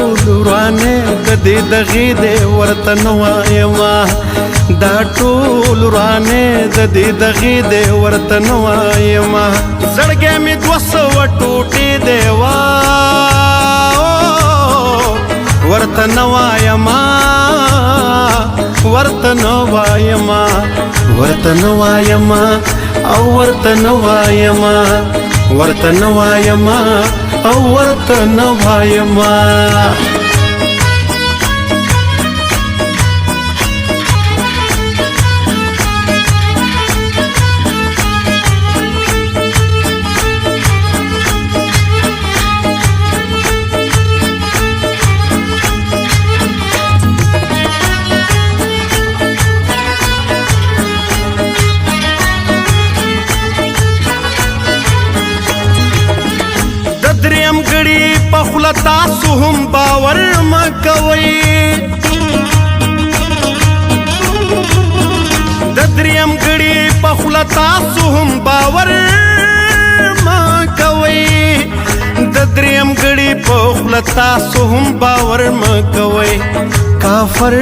ټول ورانه د دې دغې د ورته نه وایما دا ټول ورانه د دې دغې د ورته نه وایما زړګې مې 200 ټوټې دی ورته نه وایما ورته نه وایما ورته نه وایما او ورته نه وایما ورته نه وایما او ورته نه وایما دریم غړي په خپل تاسو هم باور مکوي د دریم غړي په خپل تاسو هم باور مکوي د دریم غړي په خپل تاسو هم باور مکوي کافر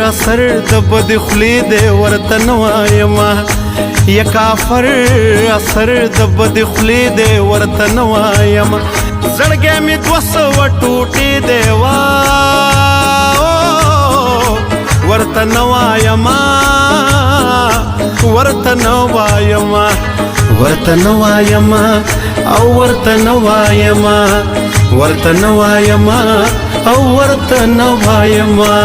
اثر د بد خلی دی ورته نه وایما یا کافر اثر د بد خلی دی ورته نه وایما زړګې مې 200 ټوټې دی ورته نه وایما ورته نه وایما ورته نه وایما او ورته نه وایما ورته نه وایما او ورته نه وایما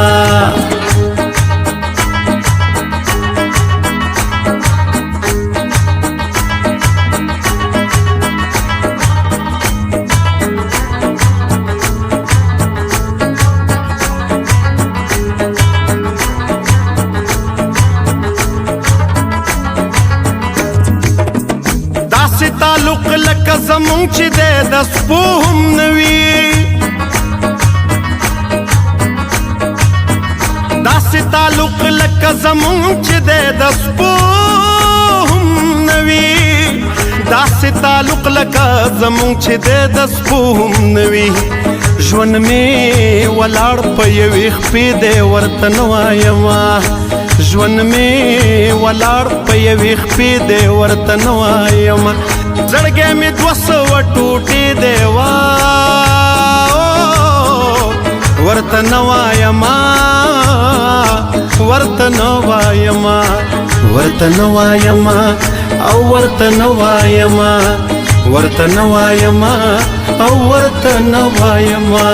تعلق لکه زمون چې د سپو هم نوي داسې تعلق لکه زمون چې د سپو هم نوي داسې تعلق لکه زمون چې د سپو هم نوي ژوند مې ولاړ په یوې خپې دی ورته نه وایما ژوند مې ولاړ په یوې خپې دی ورته نه وایما زړګې مې 200 ټوټې دی ورته نه وایما ورته نه وایما ورته نه وایما او ورته نه وایما ورته نه وایما او ورته نه وایما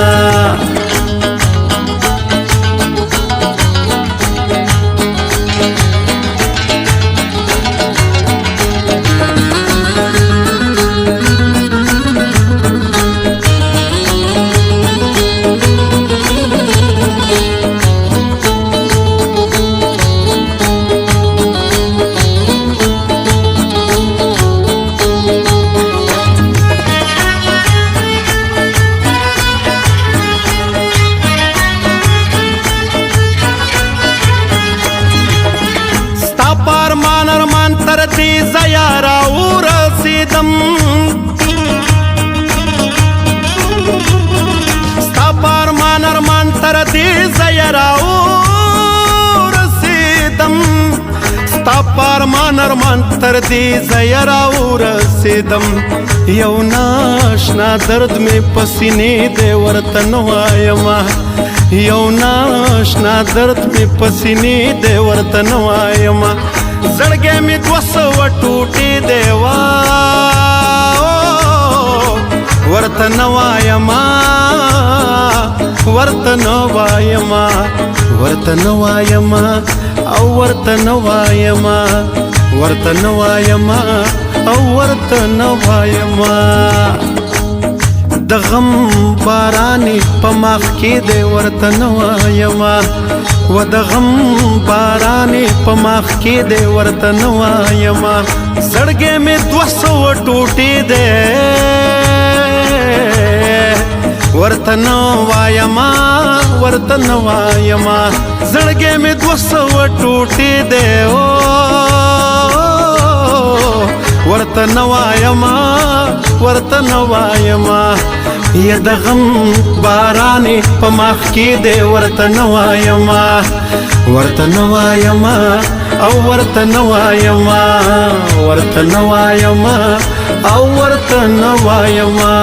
ارمان تر دې زیارا ورسیدم ستا ارمان تر دې زیارا ورسیدم ستا ارمان تر دې زیارا ورسیدم یو ناشنا درد مې پسینې دې ورته نه وایما یو ناشنا درد مې پسینې دې ورته نه وایما زړګې مې 200 ټوټې دی ورته نه وایما ورته نه وایما ورته نه وایما او ورته نه وایما ورته نه وایما او ورته نه وایما د غم بارانې په مخ کې دی ورته نه وایما و د غم بارانې په مخ کې دی ورته نه وایما زړګې مې 200 ټوټې دی ورته نه وایما ورته نه وایما زړګې مې 200 ټوټې دی ورته نه وایما ورته نه وایما یا د غم بارانې په مخ کې دی ورته نه وایما ورته نه وایما او ورته نه وایما ورته نه وایما او ورته نه وایما